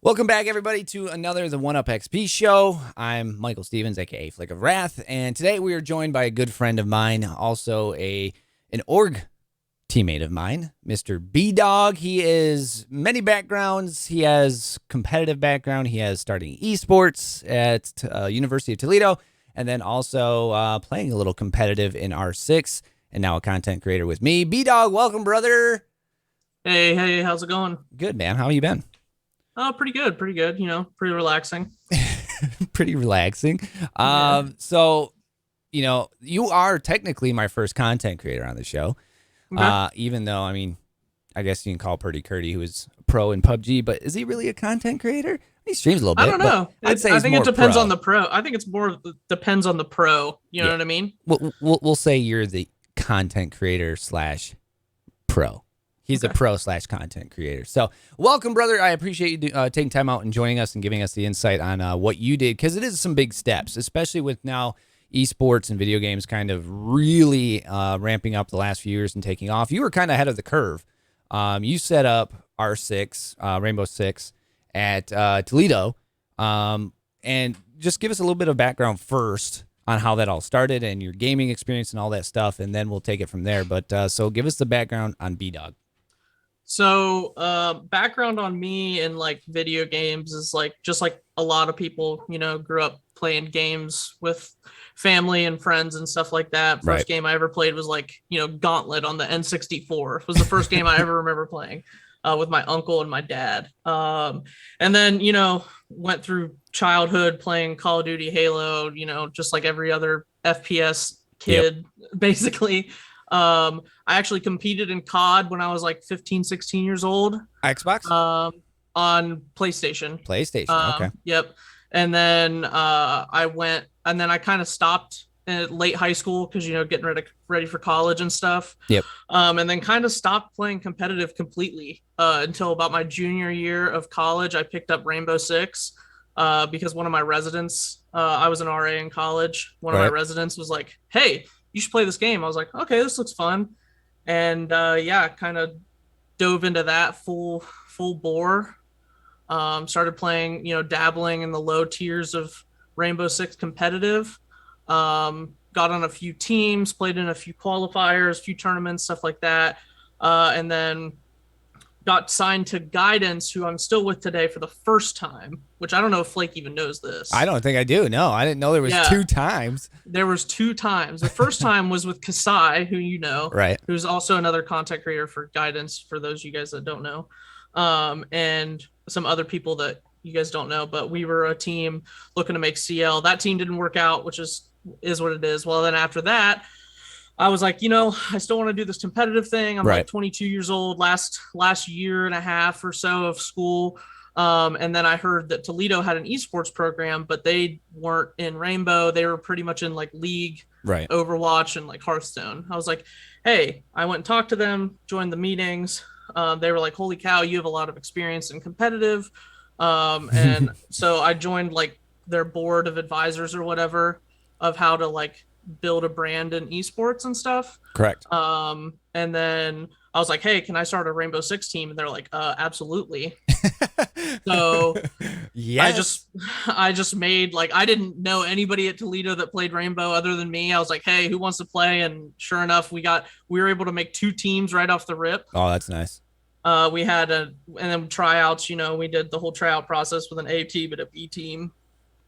Welcome back, everybody, to another The One Up XP show. I'm Michael Stevens, aka Flick of Wrath, and today we are joined by a good friend of mine, also an org teammate of mine, Mr. Bdawg. He is many backgrounds. He has competitive background. He has starting esports at University of Toledo, and then also playing a little competitive in R6, and now a content creator with me. Bdawg, welcome, brother. Hey, how's it going? Good, man. How you been? Oh, pretty good, pretty good. Pretty relaxing. Pretty relaxing. Yeah. So, you are technically my first content creator on the show. Okay. Even though, I guess you can call Purdy Curdy, who is a pro in PUBG, but is he really a content creator? He streams a little I bit, don't but know. I'd say I he's think it more depends on pro. the pro. I think it's more depends on the pro. You know Yeah. what I mean? We'll say you're the content creator slash pro. He's a Okay. pro slash content creator. So welcome, brother. I appreciate you taking time out and joining us and giving us the insight on what you did, because it is some big steps, especially with now esports and video games kind of really ramping up the last few years and taking off. You were kind of ahead of the curve. You set up R6, Rainbow Six at Toledo. And just give us a little bit of background first on how that all started and your gaming experience and all that stuff, and then we'll take it from there. But so give us the background on Bdawg. So, background on me and like video games is like just like a lot of people, grew up playing games with family and friends and stuff like that. Right. First game I ever played was like, Gauntlet on the N64. It was the first game I ever remember playing with my uncle and my dad. And then, went through childhood playing Call of Duty, Halo, just like every other FPS kid, basically. I actually competed in COD when I was like 15, 16 years old. Xbox? On PlayStation. PlayStation. Okay. Yep. And then I kind of stopped at late high school because getting ready for college and stuff. Yep. And then kind of stopped playing competitive completely until about my junior year of college. I picked up Rainbow Six because one of my residents, I was an RA in college. One of my residents was like, "Hey, you should play this game." I was like, "Okay, this looks fun." And kind of dove into that full bore. Started playing, dabbling in the low tiers of Rainbow Six competitive. Got on a few teams, played in a few qualifiers, a few tournaments, stuff like that. And then got signed to Guidance, who I'm still with today for the first time, which I don't know if Flake even knows this. I don't think I do. No, I didn't know there was two times. There was two times. The first time was with Kasai, who you know, right? Who's also another content creator for Guidance, for those of you guys that don't know, and some other people that you guys don't know. But we were a team looking to make CL. That team didn't work out, which is what it is. Well, then after that, I was like, I still want to do this competitive thing. I'm like 22 years old, last year and a half or so of school. And then I heard that Toledo had an esports program, but they weren't in Rainbow. They were pretty much in like League, Overwatch, and like Hearthstone. I was like, hey, I went and talked to them, joined the meetings. They were like, holy cow, you have a lot of experience in competitive. And so I joined like their board of advisors or whatever of how to like build a brand in esports and stuff. Correct. And then I was like, hey, can I start a Rainbow Six team? And they're like, absolutely. So yes. I just made like, I didn't know anybody at Toledo that played Rainbow other than me. I was like, hey, who wants to play? And sure enough, we were able to make two teams right off the rip. Oh, that's nice. We had and then tryouts, we did the whole tryout process with an A team and a B team.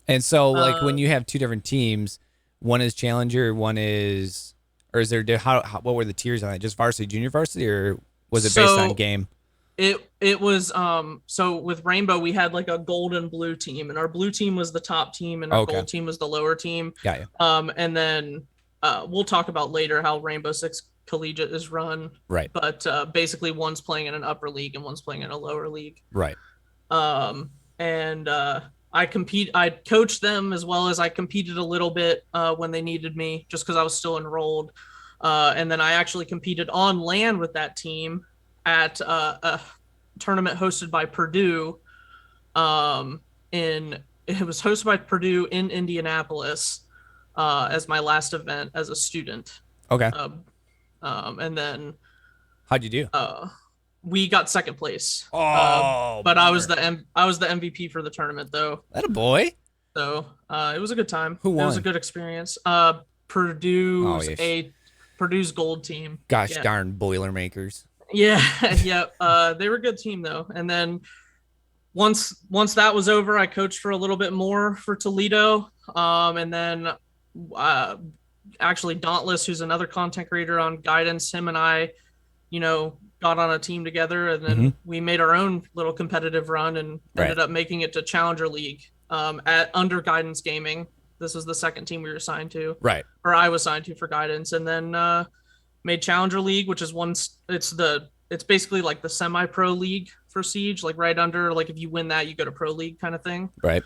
And so like when you have two different teams, one is challenger, one is, or is there, what were the tiers on it? Just varsity, junior varsity, or was it based on game? It was, so with Rainbow, we had like a gold and blue team, and our blue team was the top team and our gold team was the lower team. Got you. And then we'll talk about later how Rainbow Six Collegiate is run. Right. But basically one's playing in an upper league and one's playing in a lower league. Right. And I coached them as well as I competed a little bit when they needed me, just because I was still enrolled. And then I actually competed on land with that team at a tournament hosted by Purdue. It was hosted by Purdue in Indianapolis as my last event as a student. Okay. And then how'd you do? We got second place. Oh, But I was bummer. I was the MVP for the tournament though. That a boy. So it was a good time. Who It was a won? good experience. Oh, Purdue's yes. a Purdue's gold team. Gosh Yeah. darn Boilermakers. Yeah, yeah. They were a good team though. And then once that was over, I coached for a little bit more for Toledo. And then uh, actually Dauntless, who's another content creator on guidance, him and I, got on a team together, and Hmm. then we made our own little competitive run and Right. ended up making it to Challenger League at under Guidance Gaming. This was the second team we were assigned to, Right. or I was signed to for guidance, and then made Challenger League, which is it's basically like the semi-pro league for Siege, like right under, like if you win that, you go to pro league kind of thing. Right.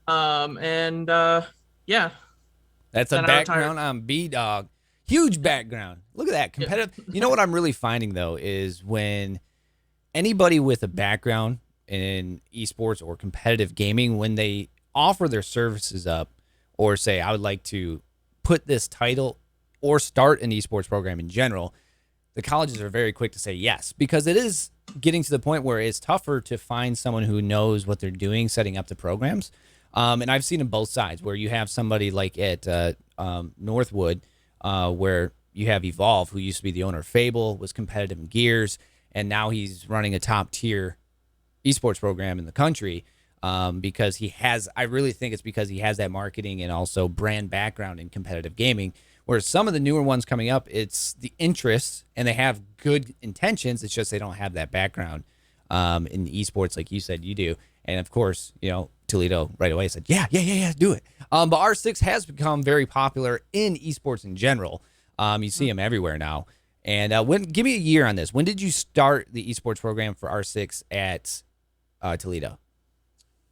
And yeah, That's a then I retired. background on Bdawg. Huge background. Look at that. Competitive. You know what I'm really finding though is when anybody with a background in esports or competitive gaming, when they offer their services up or say, I would like to put this title or start an esports program in general, the colleges are very quick to say yes, because it is getting to the point where it's tougher to find someone who knows what they're doing setting up the programs. And I've seen on both sides where you have somebody like at Northwood, where you have Evolve, who used to be the owner of Fable, was competitive in Gears, and now he's running a top tier esports program in the country, because he has, I really think it's because he has that marketing and also brand background in competitive gaming. Whereas some of the newer ones coming up, it's the interests and they have good intentions. It's just they don't have that background in esports like you said you do. And of course, Toledo right away said, yeah, do it. But R6 has become very popular in esports in general. You see them everywhere now. And give me a year on this. When did you start the esports program for R6 at Toledo?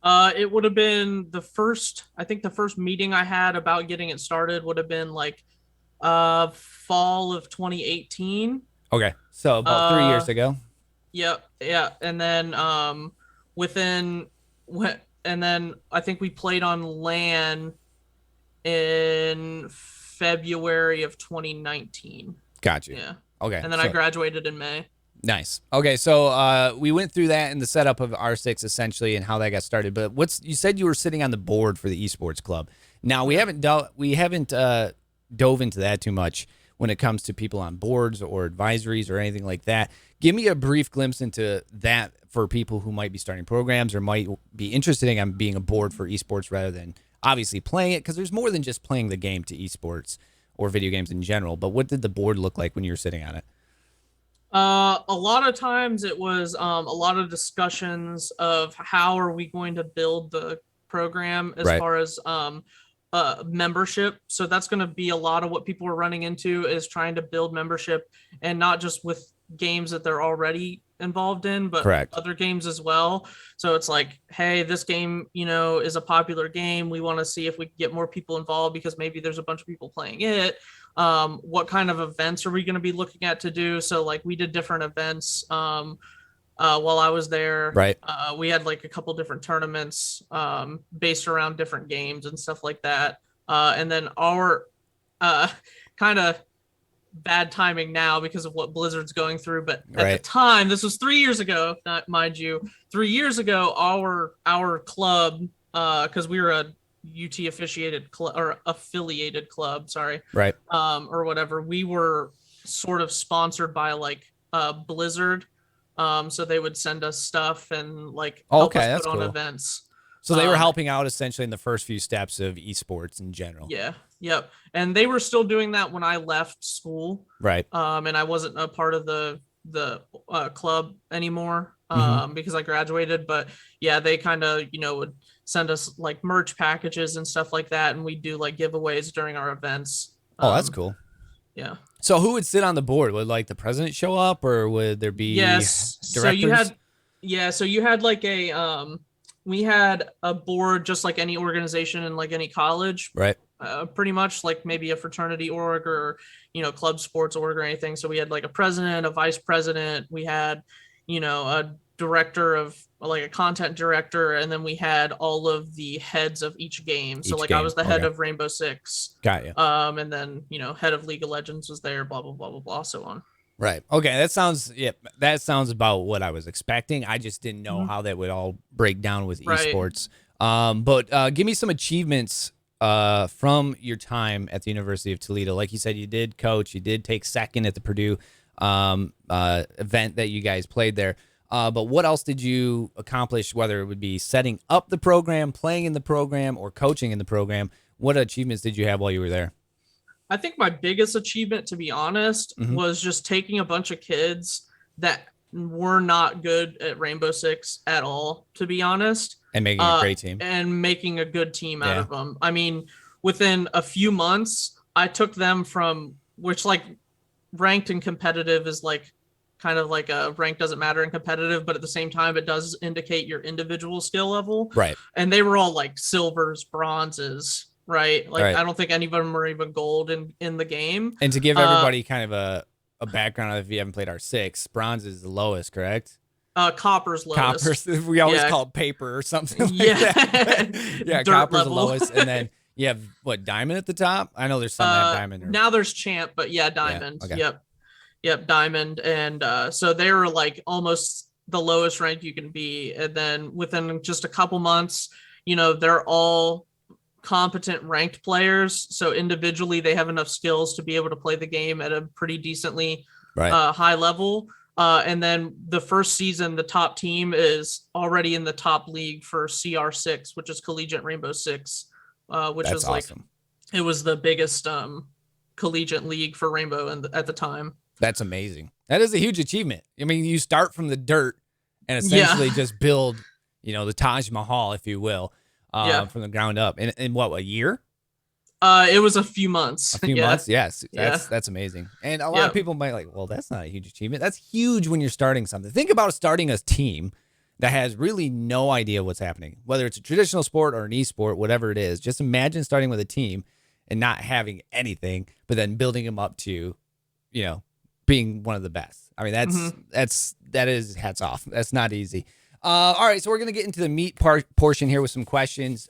It would have been I think the first meeting I had about getting it started would have been like fall of 2018. Okay, so about 3 years ago. Yep, yeah. And then within and then I think we played on LAN in February of 2019. Got you. Yeah. Okay. And then I graduated in May. Nice. Okay, so we went through that and the setup of R6 essentially and how that got started. But you said you were sitting on the board for the esports club. Now we haven't dove into that too much when it comes to people on boards or advisories or anything like that. Give me a brief glimpse into that for people who might be starting programs or might be interested in being a board for esports rather than obviously playing it, because there's more than just playing the game to esports or video games in general. But what did the board look like when you were sitting on it? A lot of times it was a lot of discussions of how are we going to build the program as far as membership. So that's going to be a lot of what people are running into, is trying to build membership, and not just with games that they're already involved in, but other games as well. So it's like, hey, this game, is a popular game. We want to see if we can get more people involved because maybe there's a bunch of people playing it. What kind of events are we going to be looking at to do? So like we did different events while I was there. We had like a couple different tournaments based around different games and stuff like that. And then our kind of bad timing now because of what Blizzard's going through, but at the time, this was 3 years ago, not mind you, 3 years ago, our club, because we were a UT affiliated club or affiliated club, sorry, or whatever, we were sort of sponsored by like Blizzard, so they would send us stuff and like help us put on events. So they were helping out essentially in the first few steps of esports in general. Yeah. Yep. And they were still doing that when I left school. And I wasn't a part of the club anymore because I graduated. But yeah, they kind of, would send us like merch packages and stuff like that. And we'd do like giveaways during our events. Oh, that's cool. Yeah. So who would sit on the board? Would like the president show up, or would there be directors? So you had like we had a board just like any organization and like any college, pretty much like maybe a fraternity org or, club sports org or anything. So we had like a president, a vice president. We had, a director of like a content director. And then we had all of the heads of each game. So I was the head of Rainbow Six. Got you. And then, head of League of Legends was there, blah, blah, blah, blah, blah, so on. Right. Okay. That sounds about what I was expecting. I just didn't know Mhm. how that would all break down with Right. esports. But give me some achievements from your time at the University of Toledo. Like you said, you did coach, you did take second at the Purdue event that you guys played there. But what else did you accomplish, whether it would be setting up the program, playing in the program, or coaching in the program? What achievements did you have while you were there? I think my biggest achievement, to be honest, Hmm. was just taking a bunch of kids that were not good at Rainbow Six at all, to be honest, And making a great team. and making a good team out Yeah. of them. I mean, within a few months, I took them from which like ranked and competitive is like kind of like a rank doesn't matter in competitive, but at the same time, it does indicate your individual skill level. Right. And they were all like silvers, bronzes, right? Like Right. I don't think any of them are even gold in the game. And to give everybody kind of a background, if you haven't played R6, bronze is the lowest, correct? Copper's lowest. Copper, we always Yeah. call it paper or something like Yeah. that. Yeah, Dirt copper's level. the lowest. And then you have, what, diamond at the top? I know there's some that have diamond. Now there's champ, but yeah, diamond. okay. Yep, diamond. And so they were like almost the lowest rank you can be. And then within just a couple months, they're all competent ranked players. So individually, they have enough skills to be able to play the game at a pretty decently Right. high level. And then the first season, the top team is already in the top league for CR6, which is Collegiate Rainbow Six, which That's is like awesome. it was the biggest collegiate league for Rainbow at the time. That's amazing. That is a huge achievement. I mean, you start from the dirt and essentially just build, the Taj Mahal, if you will, from the ground up. In what, a year? It was a few months. A few months? Yes. That's amazing. And a lot Yeah. of people might like, well, that's not a huge achievement. That's huge when you're starting something. Think about starting a team that has really no idea what's happening, whether it's a traditional sport or an esport, whatever it is. Just imagine starting with a team and not having anything, but then building them up to, being one of the best. I mean, that is hats off. That's not easy. All right, so we're gonna get into the meat portion here with some questions.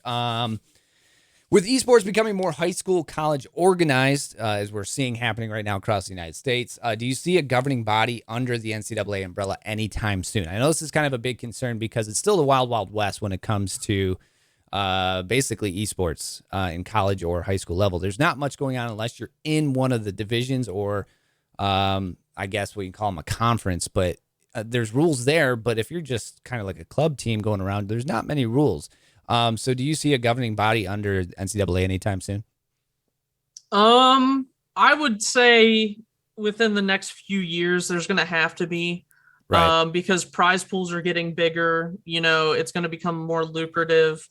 With esports becoming more high school, college organized, as we're seeing happening right now across the United States, do you see a governing body under the NCAA umbrella anytime soon? I know this is kind of a big concern because it's still the wild, wild west when it comes to basically esports in college or high school level. There's not much going on unless you're in one of the divisions or I guess we can call them a conference, but there's rules there. But if you're just kind of like a club team going around, there's not many rules. So do you see a governing body under NCAA anytime soon? I would say within the next few years, there's going to have to be, Right. Because prize pools are getting bigger. It's going to become more lucrative.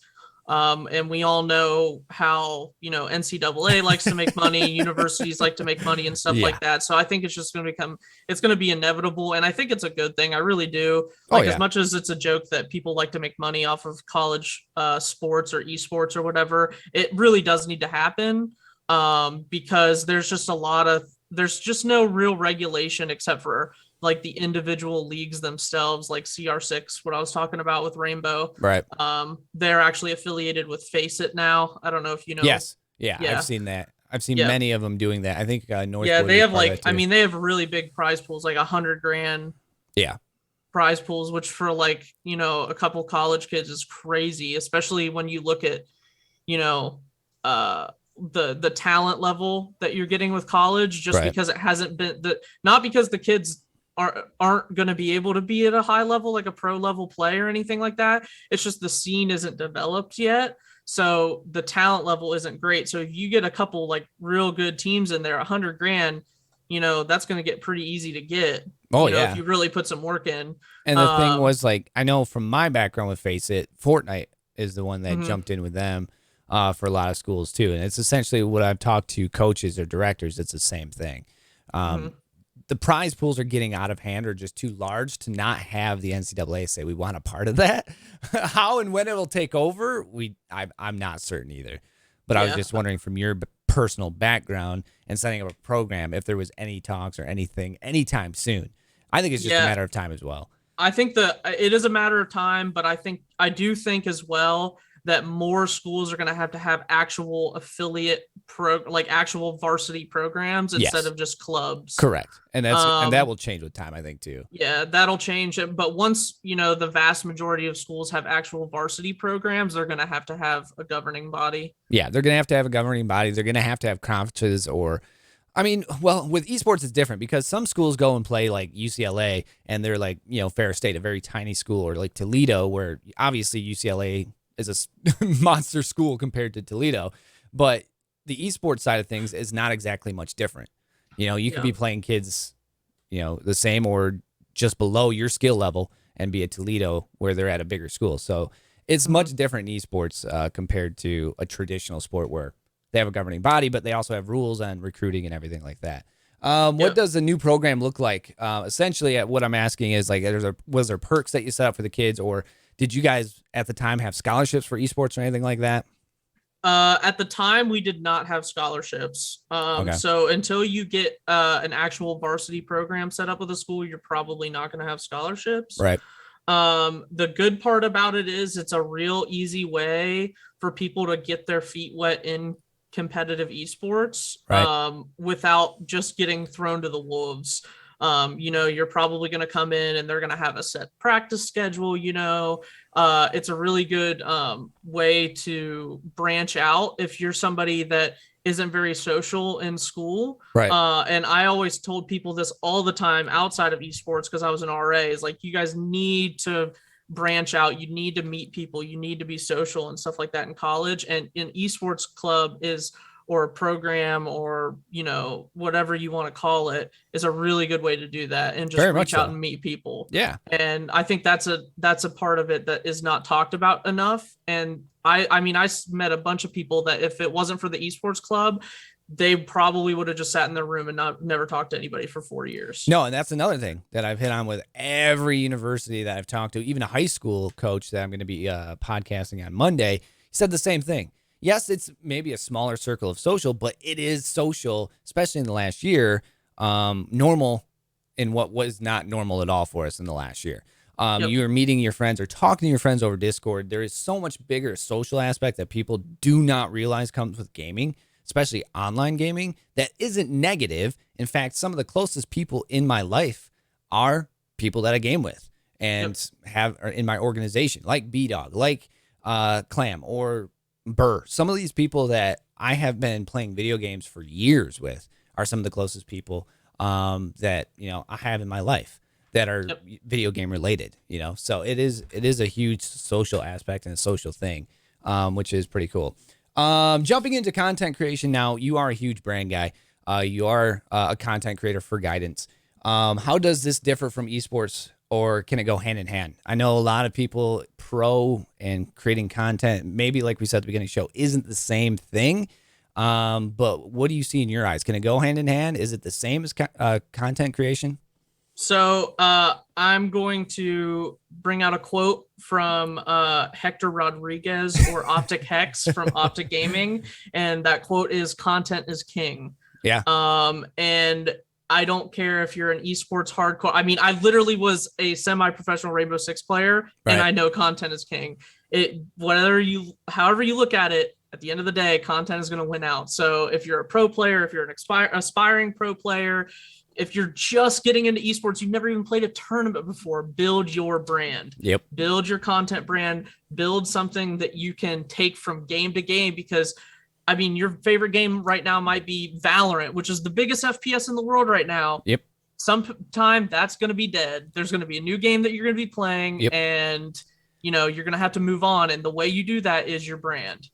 And we all know how, NCAA likes to make money, universities like to make money and stuff like that. So I think it's just going to it's going to be inevitable. And I think it's a good thing. I really do. As much as it's a joke that people like to make money off of college sports or esports or whatever, it really does need to happen because there's just no real regulation except for like the individual leagues themselves, like CR6, what I was talking about with Rainbow. Right. They're actually affiliated with Face It now. I don't know if you know. Yes. Yeah. I've seen that. I've seen many of them doing that. I think Northwood. Yeah, they have they have really big prize pools, like $100,000. Yeah. Prize pools, which for a couple college kids is crazy, especially when you look at, the talent level that you're getting with college, just because it hasn't been not because the kids aren't going to be able to be at a high level, like a pro level play or anything like that. It's just the scene isn't developed yet. So the talent level isn't great. So if you get a couple like real good teams in there, $100,000, that's going to get pretty easy to get. If you really put some work in. And the thing was, like, I know from my background with Face It, Fortnite is the one that jumped in with them for a lot of schools too. And it's essentially what I've talked to coaches or directors. It's the same thing. The prize pools are getting out of hand or just too large to not have the NCAA say we want a part of that. How and when it'll take over, I'm not certain either. But I was just wondering from your personal background and setting up a program if there was any talks or anything anytime soon. I think it's just a matter of time as well. I think it is a matter of time, but I do think as well that more schools are going to have actual affiliate like actual varsity programs instead of just clubs. Correct. And that will change with time, I think, too. Yeah, that'll change. But once, the vast majority of schools have actual varsity programs, they're going to have a governing body. Yeah, they're going to have a governing body. They're going to have conferences or, I mean, well, with esports, it's different because some schools go and play like UCLA and they're like, Ferris State, a very tiny school, or like Toledo, where obviously UCLA is a monster school compared to Toledo. But the esports side of things is not exactly much different. You could be playing kids, the same or just below your skill level and be at Toledo where they're at a bigger school. So it's much different in esports compared to a traditional sport where they have a governing body, but they also have rules on recruiting and everything like that. What does the new program look like? Essentially, what I'm asking is, like, was there perks that you set up for the kids, or did you guys at the time have scholarships for esports or anything like that? At the time, we did not have scholarships. Okay. So until you get an actual varsity program set up with a school, you're probably not going to have scholarships. Right. The good part about it is it's a real easy way for people to get their feet wet in competitive esports, right. Without just getting thrown to the wolves. You're probably going to come in and they're going to have a set practice schedule. It's a really good way to branch out if you're somebody that isn't very social in school. Right. And I always told people this all the time outside of esports, because I was an RA, is like, you guys need to branch out. You need to meet people. You need to be social and stuff like that in college. And an esports club or a program, or whatever you want to call it, is a really good way to do that and just reach out and meet people. Yeah. And I think that's a part of it that is not talked about enough. And I met a bunch of people that if it wasn't for the esports club, they probably would have just sat in their room and never talked to anybody for 4 years. No, and that's another thing that I've hit on with every university that I've talked to, even a high school coach that I'm going to be podcasting on Monday. He said the same thing. Yes, it's maybe a smaller circle of social, but it is social, especially in the last year, normal in what was not normal at all for us in the last year. You are meeting your friends or talking to your friends over Discord. There is so much bigger social aspect that people do not realize comes with gaming, especially online gaming, that isn't negative. In fact, some of the closest people in my life are people that I game with and have in my organization, like Bdawg, like Clam, or Burr. Some of these people that I have been playing video games for years with are some of the closest people that I have in my life that are video game related. So it is a huge social aspect and a social thing, which is pretty cool. Jumping into content creation now, you are a huge brand guy. You are a content creator for guidance. How does this differ from esports, or can it go hand in hand? I know a lot of people pro and creating content, maybe like we said at the beginning of the show, isn't the same thing. But what do you see in your eyes? Can it go hand in hand? Is it the same as content creation? So I'm going to bring out a quote from Hector Rodriguez, or Optic Hex from Optic Gaming. And that quote is, "Content is king." Yeah. And I don't care if you're an esports hardcore. I mean, I literally was a semi-professional Rainbow Six player, and I know content is king. However you look at it, at the end of the day, content is going to win out. So if you're a pro player, if you're an aspiring pro player, if you're just getting into esports, you've never even played a tournament before, build your brand. Yep. Build your content brand, build something that you can take from game to game, because I mean, your favorite game right now might be Valorant, which is the biggest FPS in the world right now. Yep. Sometime that's going to be dead. There's going to be a new game that you're going to be playing, and you're going to have to move on. And the way you do that is your brand.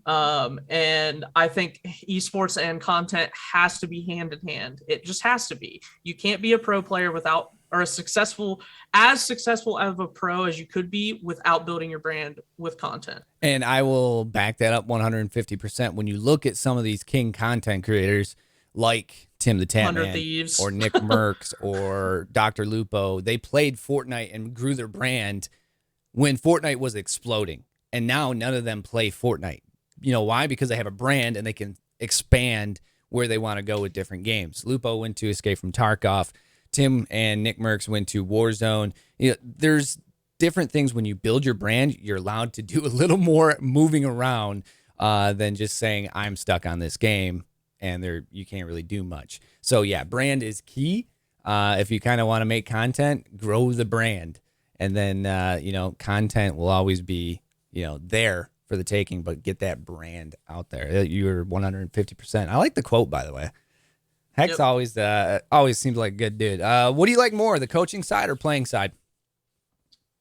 And I think esports and content has to be hand in hand. It just has to be. You can't be a pro player without, or as successful as a pro as you could be, without building your brand with content. And I will back that up 150%. When you look at some of these king content creators like Tim the Tat Man or Nick Merckx or Dr. Lupo, they played Fortnite and grew their brand when Fortnite was exploding. And now none of them play Fortnite. You know why? Because they have a brand and they can expand where they want to go with different games. Lupo went to Escape from Tarkov. Tim and Nick Merckx went to Warzone. There's different things when you build your brand. You're allowed to do a little more moving around than just saying I'm stuck on this game and you can't really do much. So yeah, brand is key. If you kind of want to make content, grow the brand, and then content will always be there for the taking, but get that brand out there. You're 150%. I like the quote, by the way. Hex always seems like a good dude. What do you like more, the coaching side or playing side?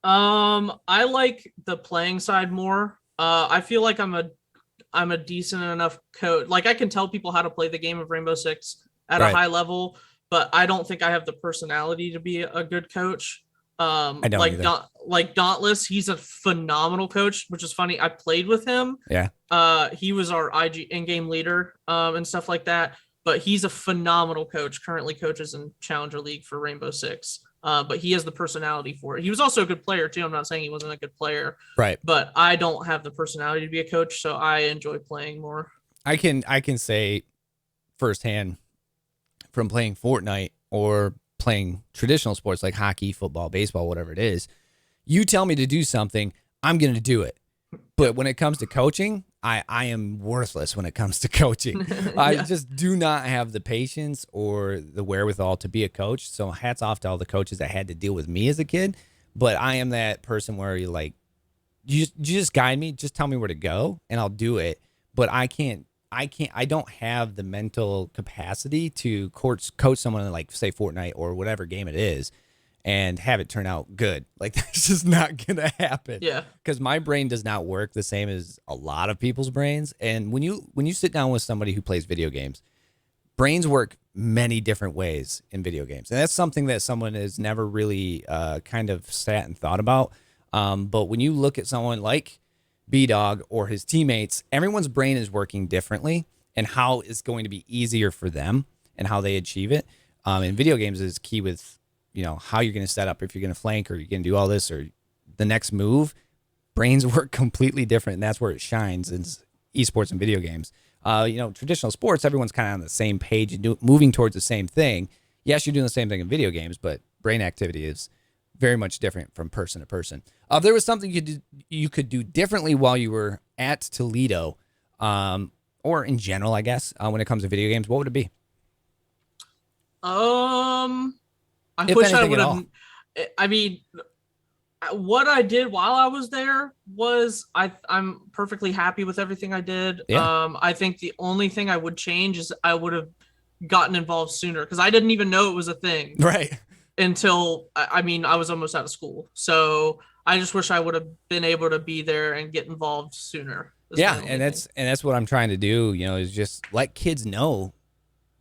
I like the playing side more. I feel like I'm a decent enough coach. Like I can tell people how to play the game of Rainbow Six at a high level, but I don't think I have the personality to be a good coach. I don't like Dauntless, he's a phenomenal coach, which is funny. I played with him. Yeah. He was our IG in-game leader, and stuff like that. But he's a phenomenal coach. Currently coaches in Challenger League for Rainbow Six. But he has the personality for it. He was also a good player too. I'm not saying he wasn't a good player. Right. But I don't have the personality to be a coach, so I enjoy playing more. I can say firsthand from playing Fortnite or playing traditional sports like hockey, football, baseball, whatever it is, you tell me to do something, I'm going to do it. But when it comes to coaching, I am worthless when it comes to coaching. I just do not have the patience or the wherewithal to be a coach. So hats off to all the coaches that had to deal with me as a kid. But I am that person where you're like, you just guide me, just tell me where to go and I'll do it. But I don't have the mental capacity to coach someone in, like, say, Fortnite or whatever game it is and have it turn out good. Like, that's just not going to happen. Yeah. Because my brain does not work the same as a lot of people's brains. And when you sit down with somebody who plays video games, brains work many different ways in video games. And that's something that someone has never really kind of sat and thought about. But when you look at someone like Bdawg or his teammates, everyone's brain is working differently, and how it's going to be easier for them and how they achieve it. In video games is key with, how you're going to set up, if you're going to flank or you're going to do all this or the next move. Brains work completely different, and that's where it shines in esports and video games. Traditional sports, everyone's kind of on the same page and moving towards the same thing. Yes, you're doing the same thing in video games, but brain activity is very much different from person to person. If there was something you could do differently while you were at Toledo, or in general, I guess, when it comes to video games, what would it be? I wish I would have. I mean, what I did while I was there was I'm perfectly happy with everything I did. Yeah. I think the only thing I would change is I would have gotten involved sooner, because I didn't even know it was a thing. Right. Until I was almost out of school. So I just wish I would have been able to be there and get involved sooner. Yeah, and that's what I'm trying to do, is just let kids know.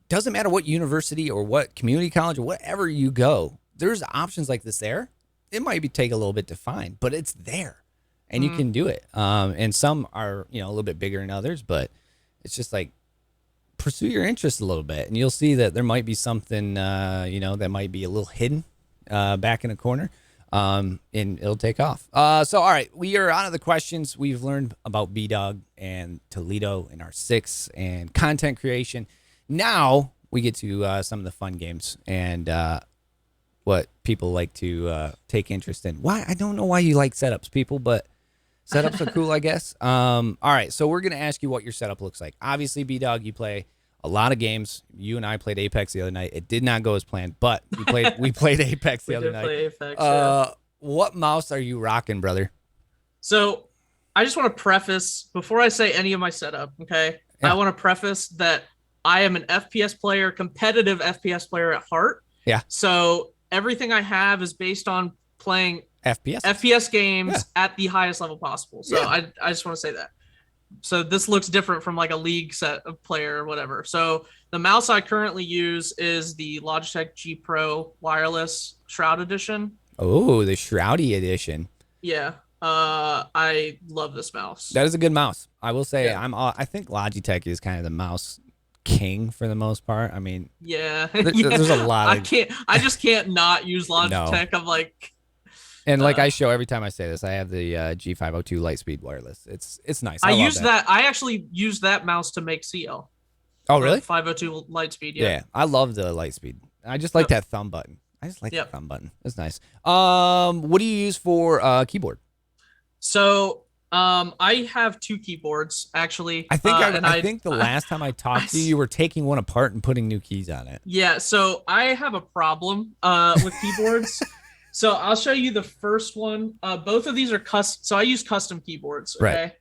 Doesn't matter what university or what community college or whatever you go, there's options like this there. It might take a little bit to find, but it's there and you can do it. And some are, a little bit bigger than others, but it's just like, pursue your interest a little bit and you'll see that there might be something, that might be a little hidden back in a corner, and it'll take off. So, all right, we are out of the questions. We've learned about Bdawg and Toledo and our six and content creation. Now we get to some of the fun games and what people like to take interest in. Why? I don't know why you like setups, people, but setups are cool, I guess. All right, so we're going to ask you what your setup looks like. Obviously, Bdawg, you play a lot of games. You and I played Apex the other night. It did not go as planned, but we played Apex the other night. Play Apex, yeah. What mouse are you rocking, brother? So I just want to preface, before I say any of my setup, okay? Yeah. I want to preface that I am an FPS player, competitive FPS player at heart. Yeah. So everything I have is based on playing FPS games at the highest level possible. So I just want to say that. So this looks different from like a league set of player or whatever. So the mouse I currently use is the Logitech G Pro Wireless Shroud Edition. Oh, the Shroudy Edition. Yeah. I love this mouse. That is a good mouse. I will say I think Logitech is kind of the mouse king for the most part. I mean, there's a lot of I just can't not use Logitech. No. I'm like, and like I show every time I say this, I have the G502 Lightspeed wireless. It's nice. I use that. I actually use that mouse to make CL. Oh, really? 502 Lightspeed. Yeah, I love the Lightspeed. I just like that thumb button. I just like Yep. the thumb button. That's nice. What do you use for keyboard? So I have 2 keyboards actually. I think and I think the last time I talked to you, you were taking one apart and putting new keys on it. Yeah, so I have a problem with keyboards. So I'll show you the first one. Both of these are custom. So I use custom keyboards. Okay. Right.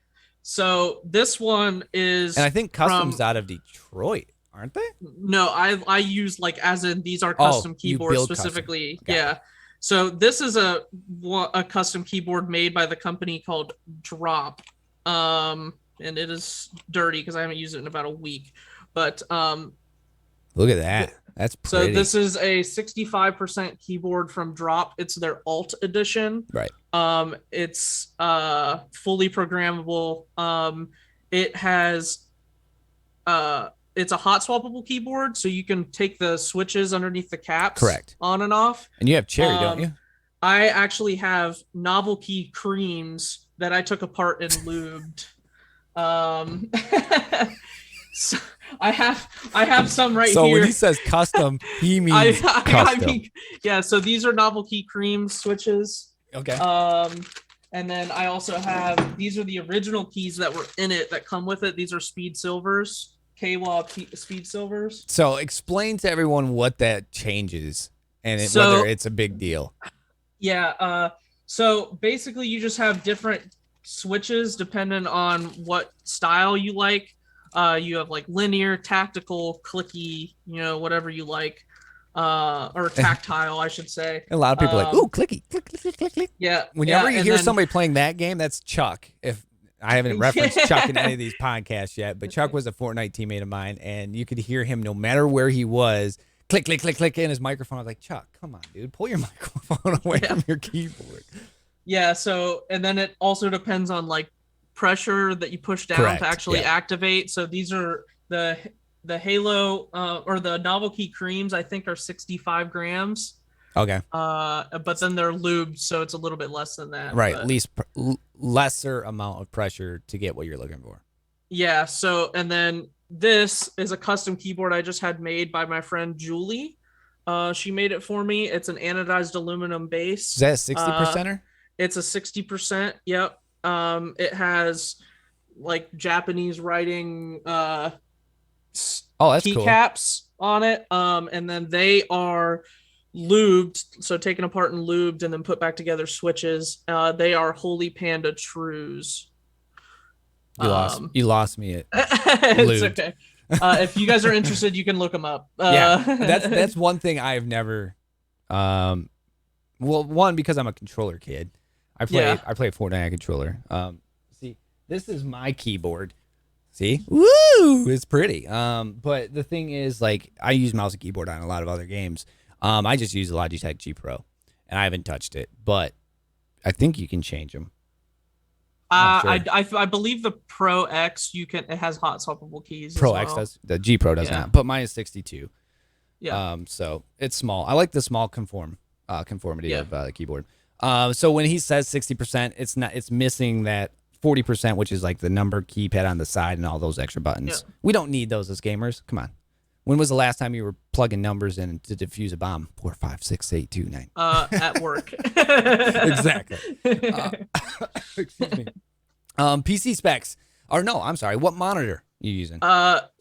So this one is, And I think custom's out of Detroit, aren't they? no, I use like as in these are custom you keyboards build specifically. custom. Yeah. So this is a custom keyboard made by the company called Drop. And it is dirty because I haven't used it in about a week. But look at that. That's pretty. so this is a 65% keyboard from Drop. It's their Alt edition. Right. It's fully programmable. It has it's a hot swappable keyboard, so you can take the switches underneath the caps Correct. on and off. And you have cherry, don't you? I actually have novelty creams that I took apart and lubed. So I have some right so here. when he says custom, he means custom. mean, yeah, so these are novelty cream switches. Okay. And then I also have, these are the original keys that were in it that come with it. These are speed silvers, KWA speed silvers. So explain to everyone what that changes and whether it's a big deal. Yeah. So basically you just have different switches depending on what style you like. You have like linear, tactical, clicky, whatever you like. Or tactile, I should say. A lot of people are like, ooh, clicky, click, click, click, click, click. Yeah. Whenever you hear somebody playing that game, that's Chuck. If I haven't referenced Chuck in any of these podcasts yet, but Chuck was a Fortnite teammate of mine, and you could hear him no matter where he was, click, click, click, click in his microphone. I was like, Chuck, come on, dude, pull your microphone away from your keyboard. Yeah. So, and then it also depends on like pressure that you push down to actually activate. So these are the Halo or the novelty creams, I think, are 65 grams. Okay. But then they're lubed, so it's a little bit less than that. Right. But Lesser amount of pressure to get what you're looking for. Yeah. So, and then this is a custom keyboard I just had made by my friend Julie. She made it for me. It's an anodized aluminum base. Is that a 60%er? It's a 60%. Yep. It has like Japanese writing that's keycaps on it. And then they are lubed, so taken apart and lubed and then put back together switches. They are Holy Panda Trues. You lost me at it's okay. If you guys are interested, you can look them up. That's one thing I've never well, one, because I'm a controller kid. I play Fortnite controller. See, this is my keyboard. See? Woo! It's pretty. But the thing is, like, I use mouse and keyboard on a lot of other games. I just use the Logitech G Pro, and I haven't touched it, but I think you can change them. Sure. I believe the Pro X it has hot swappable keys. Pro as X well. does. The G Pro does not, but mine is 62. Yeah. So it's small. I like the small conformity of the keyboard. So when he says 60%, it's missing that 40%, which is like the number keypad on the side and all those extra buttons. Yeah. We don't need those as gamers. Come on. When was the last time you were plugging numbers in to defuse a bomb? 4, 5, 6, 8, 2, 9. At work. Exactly. Excuse me. PC specs. Or no, I'm sorry. What monitor are you using?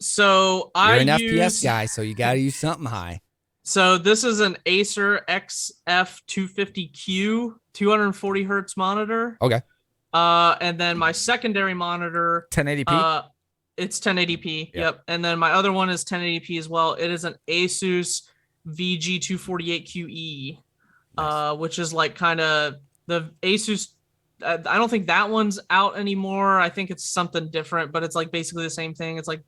So You're an use FPS guy, so you got to use something high. So this is an Acer XF250Q 240 hertz monitor. Okay. And then my secondary monitor 1080p. It's 1080p. Yep. And then my other one is 1080p as well. It is an Asus VG248QE, nice. Which is like kind of the Asus. I don't think that one's out anymore. I think it's something different, but it's like basically the same thing. It's like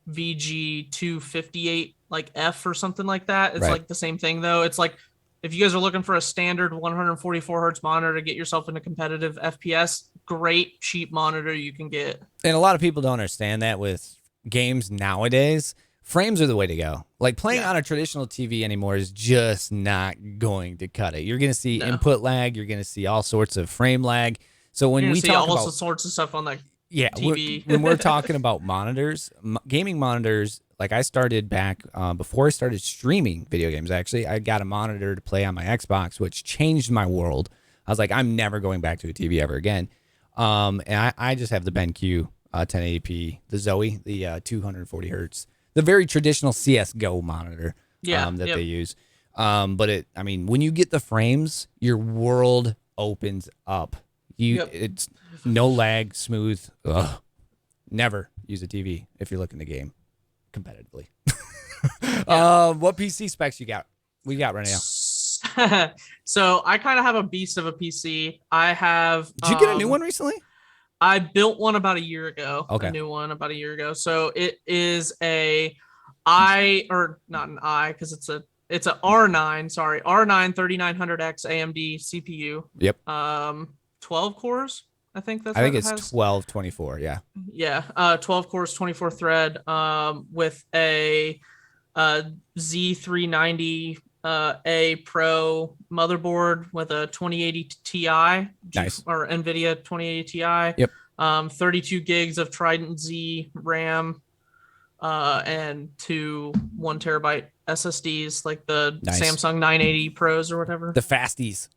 VG258 like F or something like that. It's like the same thing though. It's like if you guys are looking for a standard 144 hertz monitor to get yourself into competitive FPS, great cheap monitor you can get. And a lot of people don't understand that with games nowadays. Frames are the way to go. Like playing on a traditional TV anymore is just not going to cut it. You're going to see input lag. You're going to see all sorts of frame lag. So when we talk about all sorts of stuff on that TV, when we're talking about monitors, gaming monitors, Like I started back before I started streaming video games. Actually, I got a monitor to play on my Xbox, which changed my world. I was like, I'm never going back to a TV ever again. And I just have the BenQ 1080p, the Zoe, the 240 hertz, the very traditional CS:GO monitor that they use. But I mean, when you get the frames, your world opens up. It's no lag, smooth. Ugh. Never use a TV if you're looking to game competitively. What PC specs you got? We got right now. So I kind of have a beast of a PC. I have. Did you get a new one recently? I built one about a year ago. Okay. A new one about a year ago. So it is a not an I because it's a R9. Sorry, R9 3900X AMD CPU. Yep. 12 cores. I think it's 12, 24. Yeah. Yeah. 12 cores, 24 thread. With a Z390 A Pro motherboard with a 2080 Ti. Nice. Or NVIDIA 2080 Ti. Yep. 32 gigs of Trident Z RAM. And 2 1 terabyte SSDs, like the Samsung 980 Pros or whatever. The fasties.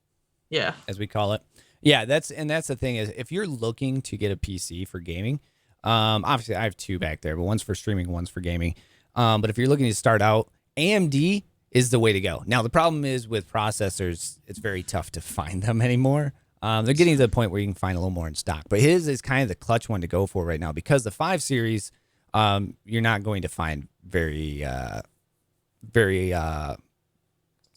Yeah. As we call it. Yeah, that's the thing is if you're looking to get a PC for gaming, obviously I have 2 back there, but one's for streaming, one's for gaming. But if you're looking to start out, AMD is the way to go. Now the problem is with processors, it's very tough to find them anymore. They're getting to the point where you can find a little more in stock. But his is kind of the clutch one to go for right now because the 5 series, you're not going to find very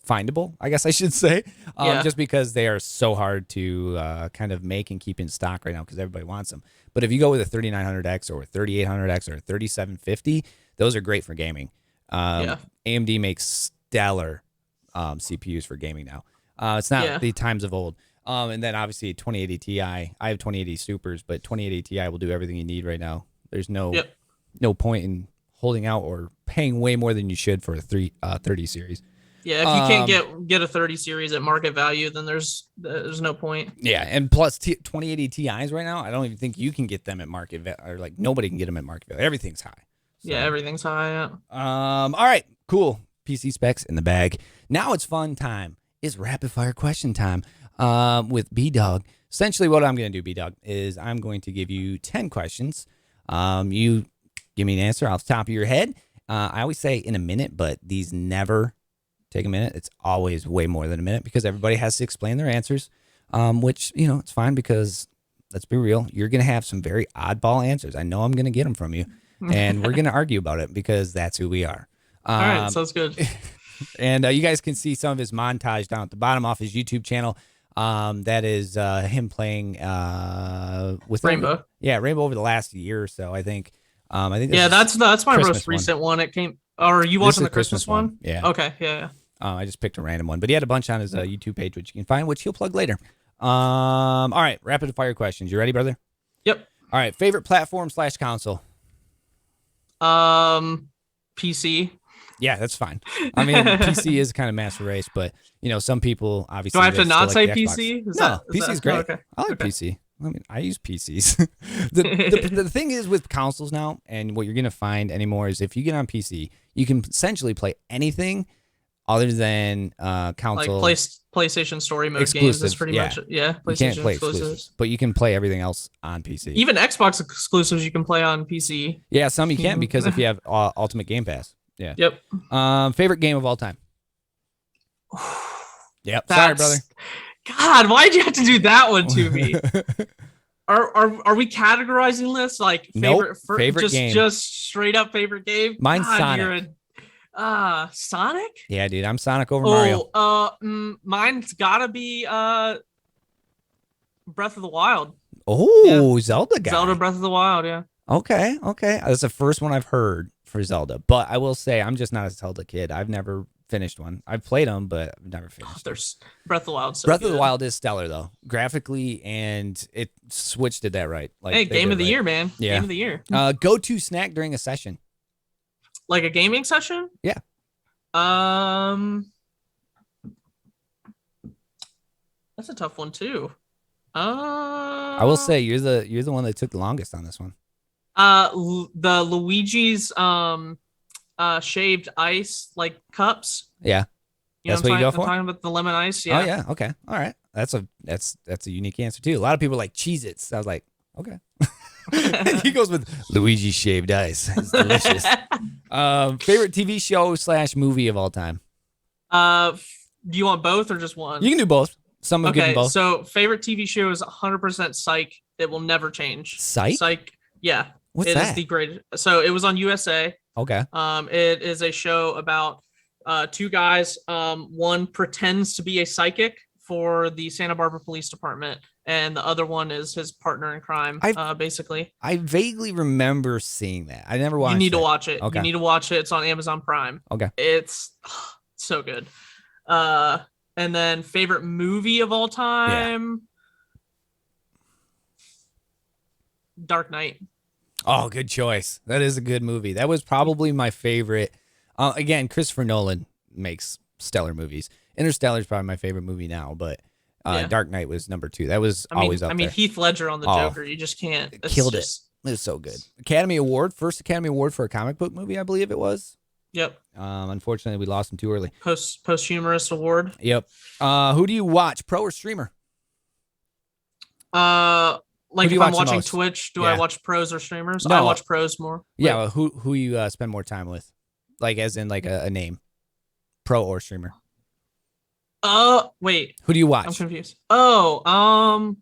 findable, I guess I should say, just because they are so hard to kind of make and keep in stock right now because everybody wants them. But if you go with a 3900X or a 3800X or a 3750, those are great for gaming. AMD makes stellar CPUs for gaming now. It's not the times of old. And then obviously 2080 Ti. I have 2080 Supers, but 2080 Ti will do everything you need right now. There's no point in holding out or paying way more than you should for a 30 series. Yeah, if you can't get a 30 series at market value, then there's no point. Yeah, and plus 2080 Ti's right now, I don't even think you can get them at market value, or like nobody can get them at market value. Everything's high. So, yeah, everything's high. Yeah. All right, cool. PC specs in the bag. Now it's fun time. It's rapid fire question time with Bdawg. Essentially, what I'm going to do, Bdawg, is I'm going to give you 10 questions. You give me an answer off the top of your head. I always say in a minute, but these never take a minute. It's always way more than a minute because everybody has to explain their answers, which, it's fine because let's be real. You're going to have some very oddball answers. I know I'm going to get them from you, and we're going to argue about it because that's who we are. All right, sounds good. And you guys can see some of his montage down at the bottom off his YouTube channel. That is him playing with Rainbow. Rainbow over the last year or so, I think. That's my Christmas most recent one. It came. Or are you watching the Christmas one? Yeah. Okay. Yeah. I just picked a random one, but he had a bunch on his YouTube page, which you can find, which he'll plug later. All right, rapid fire questions. You ready, brother? Yep. All right, favorite platform / console? PC. Yeah, that's fine. I mean, PC is kind of master race, but some people obviously. Do I have to not say like PC? PC is great. Okay. I like PC. I mean, I use PCs. the thing is with consoles now, and what you're going to find anymore is if you get on PC, you can essentially play anything other than console. Like PlayStation Story Mode exclusives, games is pretty much PlayStation you can't play exclusives, but you can play everything else on PC. Even Xbox exclusives you can play on PC. Yeah, some you can't because if you have Ultimate Game Pass. Yeah. Yep. Favorite game of all time? Yep. Sorry, brother. God, why'd you have to do that one to me? Are we categorizing this like favorite? Nope. Favorite game. Just straight up favorite game. Mine's Sonic. Sonic? Yeah, dude, I'm Sonic over Mario. Mine's gotta be Breath of the Wild. Oh, yeah. Zelda guy. Zelda Breath of the Wild, yeah. Okay. That's the first one I've heard for Zelda, but I will say I'm just not a Zelda kid. I've never finished one. I've played them, but I've never finished. There's Breath of the Wild. Breath of the Wild is stellar though, graphically, and it Switch did that right. Like, hey, game of the year, man. Yeah. Game of the year. Go-to snack during a session. Like a gaming session? Yeah. That's a tough one too. I will say you're the one that took the longest on this one. The Luigi's shaved ice like cups. Yeah. You know That's what you go for? I'm talking about the lemon ice. Oh Yeah. yeah. Okay. All right. That's a unique answer too. A lot of people like Cheez-Its. I was like, okay. He goes with Luigi shaved ice. It's delicious. Favorite TV show / movie of all time? Do you want both or just one? You can do both. Some have given Okay, both. so favorite TV show is 100% Psych. It will never change. Psych? Psych. Yeah. What's It that? is the greatest. So it was on USA. Okay. It is a show about two guys. One pretends to be a psychic for the Santa Barbara Police Department, and the other one is his partner in crime. Basically, I vaguely remember seeing that. I never watched it. you need to watch it. Okay. You need to watch it. It's on Amazon Prime. Okay. It's so good. And then favorite movie of all time. Dark Knight. Oh, good choice. That is a good movie. That was probably my favorite. Again, Christopher Nolan makes stellar movies. Interstellar is probably my favorite movie now, but Dark Knight was number 2. That was always up there. I mean, Heath Ledger on the Joker. You just can't. Killed it. It was so good. Academy Award, first Academy Award for a comic book movie, I believe it was. Yep. Unfortunately, we lost him too early. Posthumous award. Yep. Who do you watch, pro or streamer? Like if I'm watching most? Twitch, do I watch pros or streamers? No. I watch pros more. Yeah, well, who you spend more time with? Like as in like a name. Pro or streamer. Wait. Who do you watch? I'm confused. Oh,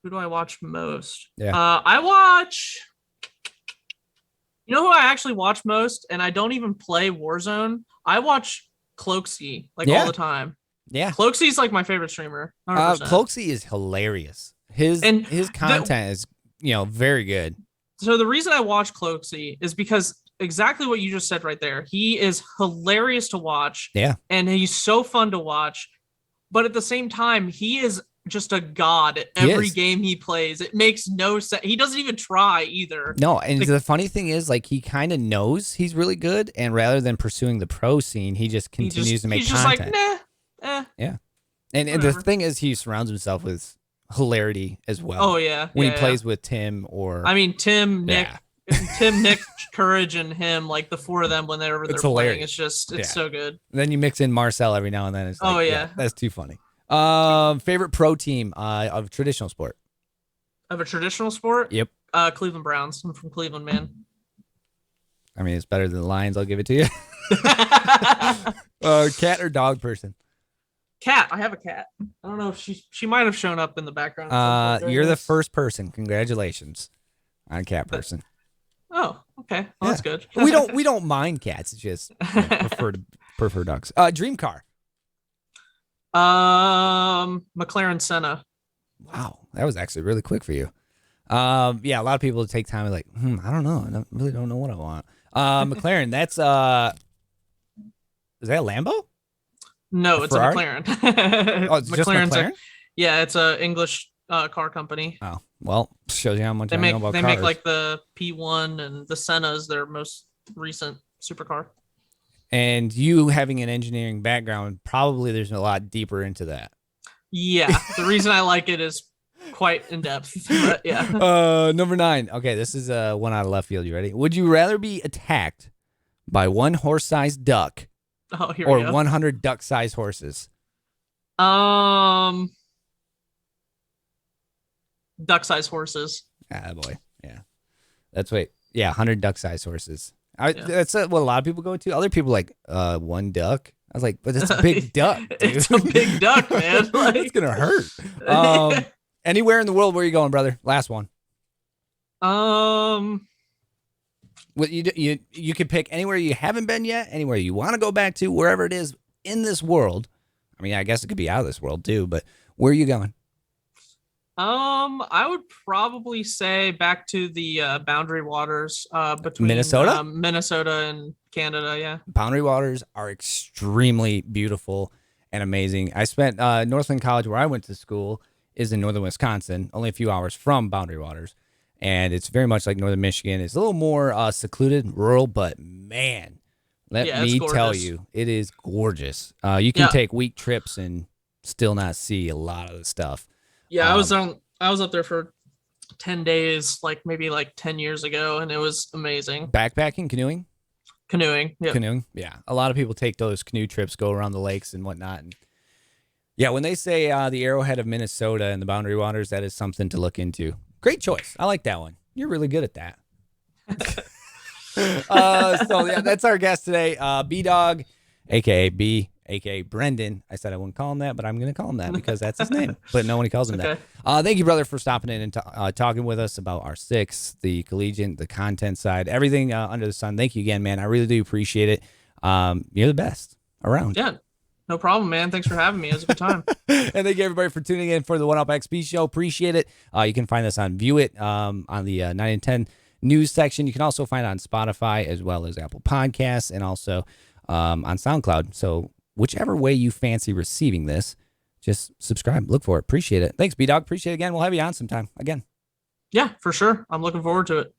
who do I watch most? Yeah. I watch. You know who I actually watch most, and I don't even play Warzone. I watch Cloaksy all the time. Yeah. Cloaksy's like my favorite streamer. 100%. Cloaksy is hilarious. His content is very good. So the reason I watch Cloaksy is because exactly what you just said right there. He is hilarious to watch. Yeah. And he's so fun to watch. But at the same time, he is just a god at every game he plays. It makes no sense. He doesn't even try either. No, and the funny thing is, like, he kind of knows he's really good, and rather than pursuing the pro scene, he just continues to make content. He's just like, nah, yeah. And the thing is, he surrounds himself with hilarity as well. Oh yeah. When he plays with Tim or Tim, Nick, Courage, and him, like the four of them when they're playing, it's so good. And then you mix in Marcel every now and then. It's like, that's too funny. Favorite pro team of traditional sport? Of a traditional sport? Yep. Cleveland Browns. I'm from Cleveland, man. I mean, it's better than the Lions. I'll give it to you. Cat or dog person? Cat. I have a cat. I don't know if she might have shown up in the background. You're the first person. Congratulations on cat person. Oh, okay. Well, that's good. we don't mind cats. It's just prefer dogs. Dream car. McLaren Senna. Wow, that was actually really quick for you. A lot of people take time and like, I don't know. I really don't know what I want. McLaren, that's is that a Lambo? No, it's a McLaren. Oh, it's just McLaren? It's a English car company. Oh, well, shows you how much I know about cars. They make like the P1 and the Senna's their most recent supercar. And you having an engineering background, probably there's a lot deeper into that. Yeah, the reason I like it is quite in depth. But yeah. Number 9. Okay, this is one out of left field. You ready? Would you rather be attacked by one horse-sized duck or 100 duck-sized horses? Duck-sized horses. Ah, boy. Yeah. That's what. Yeah, 100 duck-sized horses. That's what a lot of people go to. Other people like one duck. I was like, but it's a big duck. Dude. It's a big duck, man. Like, it's gonna hurt. Anywhere in the world, where are you going, brother? Last one. What you could pick anywhere you haven't been yet, anywhere you want to go back to, wherever it is in this world. I mean, I guess it could be out of this world too, but where are you going? I would probably say back to the boundary waters between Minnesota and Canada. Yeah, boundary waters are extremely beautiful and amazing. I spent Northland College, where I went to school, is in northern Wisconsin, only a few hours from boundary waters, and it's very much like northern Michigan. It's a little more secluded, rural, but man, let me tell you, it is gorgeous. You can take week trips and still not see a lot of the stuff. Yeah, I was up there for 10 days, maybe 10 years ago, and it was amazing. Backpacking, canoeing? Canoeing. Yeah. Canoeing. Yeah. A lot of people take those canoe trips, go around the lakes and whatnot. And yeah, when they say the Arrowhead of Minnesota and the Boundary Waters, that is something to look into. Great choice. I like that one. You're really good at that. So yeah, that's our guest today, Bdawg, aka B, aka Brendan. I said I wouldn't call him that, but I'm going to call him that because that's his name. But no one calls him that. Thank you, brother, for stopping in and talking with us about our six, the collegiate, the content side, everything under the sun. Thank you again, man. I really do appreciate it. You're the best around. Yeah. No problem, man. Thanks for having me. It was a good time. And thank you, everybody, for tuning in for the One Up XP show. Appreciate it. You can find us on View It on the 9 and 10 news section. You can also find it on Spotify as well as Apple Podcasts and also on SoundCloud. So whichever way you fancy receiving this, just subscribe. Look for it. Appreciate it. Thanks, Bdawg. Appreciate it again. We'll have you on sometime again. Yeah, for sure. I'm looking forward to it.